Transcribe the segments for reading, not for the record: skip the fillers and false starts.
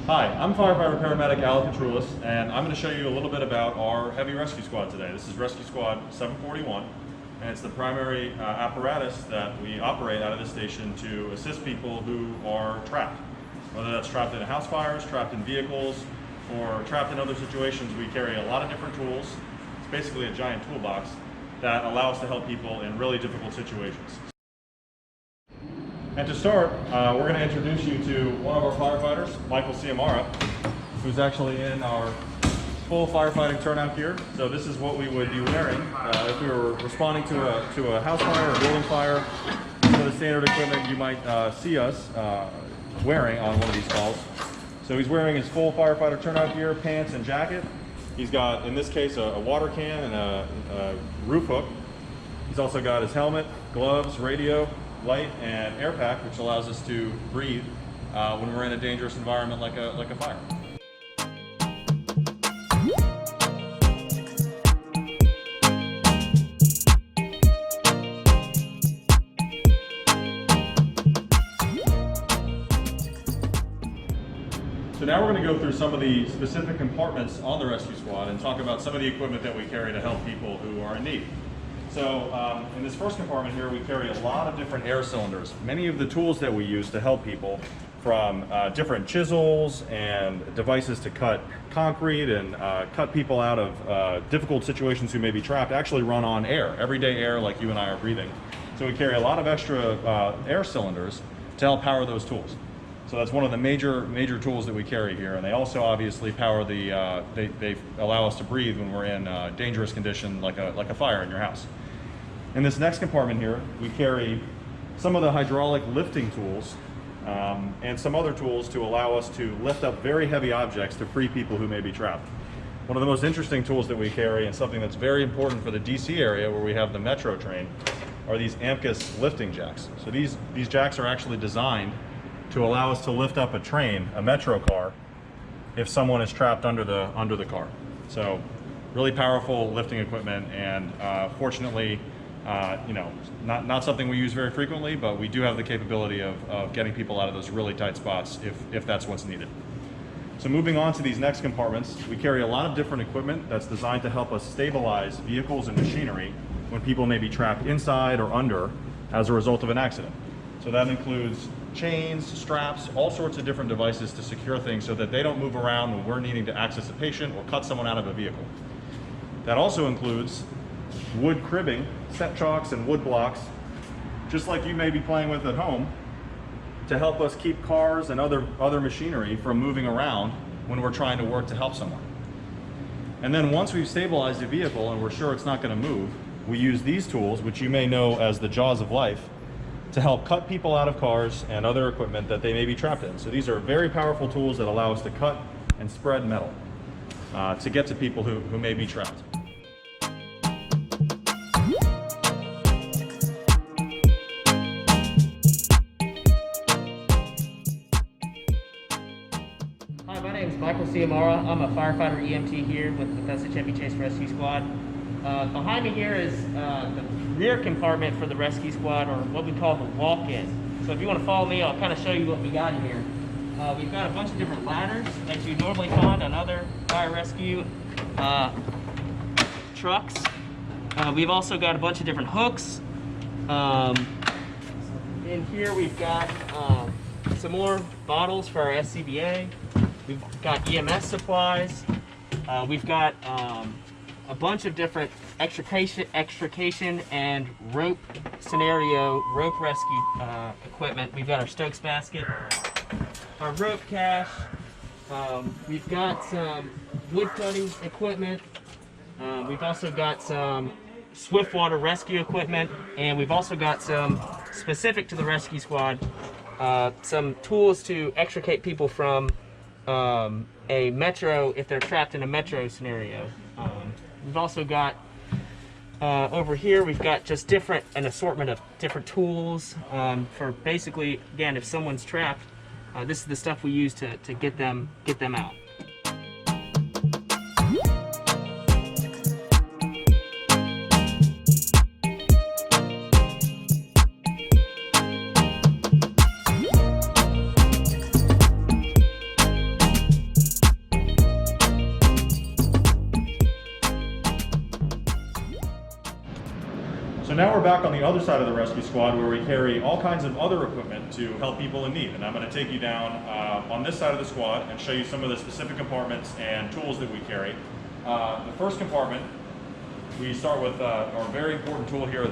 Hi, I'm firefighter paramedic Alec Petrulis, and I'm going to show you a little bit about our heavy rescue squad today. This is Rescue Squad 741, and it's the primary apparatus that we operate out of this station to assist people who are trapped. Whether that's trapped in house fires, trapped in vehicles, or trapped in other situations, we carry a lot of different tools. It's basically a giant toolbox that allows us to help people in really difficult situations. And to start, we're going to introduce you to one of our firefighters, Michael Ciamara, who's actually in our full firefighting turnout gear. So this is what we would be wearing if we were responding to a house fire or a building fire. Some of the standard equipment you might see us wearing on one of these calls. So he's wearing his full firefighter turnout gear, pants and jacket. He's got, in this case, a water can and a roof hook. He's also got his helmet, gloves, radio, light, and air pack, which allows us to breathe when we're in a dangerous environment like a fire. So now we're going to go through some of the specific compartments on the rescue squad and talk about some of the equipment that we carry to help people who are in need. So in this first compartment here, we carry a lot of different air cylinders. Many of the tools that we use to help people, from different chisels and devices to cut concrete and cut people out of difficult situations who may be trapped, actually run on air, everyday air like you and I are breathing. So we carry a lot of extra air cylinders to help power those tools. So that's one of the major tools that we carry here, and they also obviously power the. They allow us to breathe when we're in dangerous condition like a fire in your house. In this next compartment here, we carry some of the hydraulic lifting tools and some other tools to allow us to lift up very heavy objects to free people who may be trapped. One of the most interesting tools that we carry, and something that's very important for the DC area where we have the metro train, are these AMCUS lifting jacks. So these jacks are actually designed to allow us to lift up a train, a metro car, if someone is trapped under the car. So really powerful lifting equipment, and fortunately, not something we use very frequently, but we do have the capability of getting people out of those really tight spots if that's what's needed. So moving on to these next compartments, we carry a lot of different equipment that's designed to help us stabilize vehicles and machinery when people may be trapped inside or under as a result of an accident. So that includes chains, straps, all sorts of different devices to secure things so that they don't move around when we're needing to access a patient or cut someone out of a vehicle. That also includes wood cribbing, set chalks and wood blocks, just like you may be playing with at home, to help us keep cars and other machinery from moving around when we're trying to work to help someone. And then once we've stabilized the vehicle and we're sure it's not going to move, we use these tools, which you may know as the jaws of life, to help cut people out of cars and other equipment that they may be trapped in. So these are very powerful tools that allow us to cut and spread metal to get to people who may be trapped. Hi, my name is Michael Ciamara. I'm a firefighter EMT here with the Bethesda Chevy Chase Rescue Squad. Behind me here is the rear compartment for the rescue squad, or what we call the walk-in. So if you want to follow me, I'll kind of show you what we got in here. We've got a bunch of different ladders that you normally find on other fire rescue trucks. We've also got a bunch of different hooks. In here we've got some more bottles for our SCBA. We've got EMS supplies. We've got a bunch of different extrication and rope rescue equipment. We've got our Stokes basket, our rope cache. We've got some wood cutting equipment. We've also got some swift water rescue equipment, and we've also got some specific to the rescue squad, some tools to extricate people from a metro if they're trapped in a metro scenario. We've also got over here, we've got just an assortment of different tools for basically, again, if someone's trapped, this is the stuff we use to get them out. on the other side of the rescue squad where we carry all kinds of other equipment to help people in need. And I'm going to take you down on this side of the squad and show you some of the specific compartments and tools that we carry. The first compartment, we start with our very important tool here,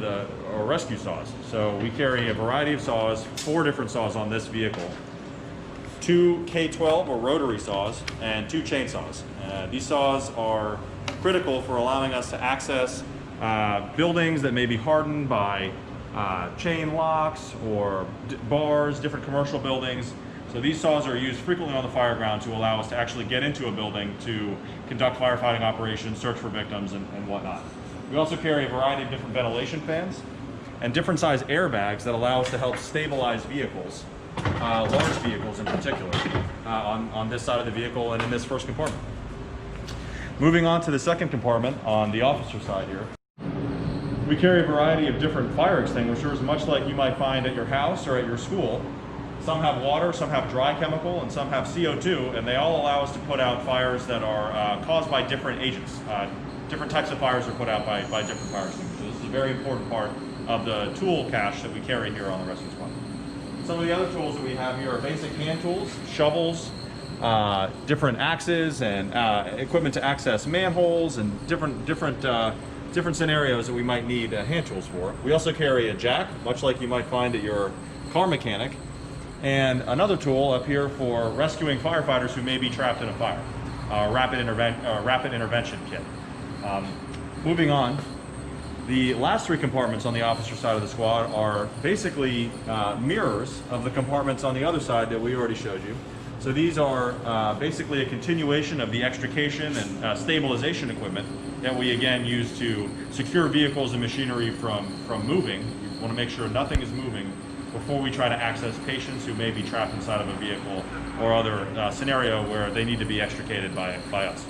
our rescue saws. So we carry a variety of saws, 4 different saws on this vehicle. 2 K12 or rotary saws and 2 chainsaws. These saws are critical for allowing us to access buildings that may be hardened by chain locks or bars, different commercial buildings. So these saws are used frequently on the fire ground to allow us to actually get into a building to conduct firefighting operations, search for victims, and whatnot. We also carry a variety of different ventilation fans and different size airbags that allow us to help stabilize vehicles, large vehicles in particular, on this side of the vehicle and in this first compartment. Moving on to the second compartment on the officer side here. We carry a variety of different fire extinguishers, much like you might find at your house or at your school. Some have water, some have dry chemical, and some have CO2, and they all allow us to put out fires that are caused by different agents. Different types of fires are put out by different fire extinguishers. This is a very important part of the tool cache that we carry here on the rescue squad. Some of the other tools that we have here are basic hand tools, shovels, different axes, and equipment to access manholes, and different scenarios that we might need hand tools for. We also carry a jack, much like you might find at your car mechanic, and another tool up here for rescuing firefighters who may be trapped in a fire, rapid intervention kit. Moving on, the last 3 compartments on the officer side of the squad are basically mirrors of the compartments on the other side that we already showed you. So these are basically a continuation of the extrication and stabilization equipment that we again use to secure vehicles and machinery from moving. We want to make sure nothing is moving before we try to access patients who may be trapped inside of a vehicle or other scenario where they need to be extricated by us.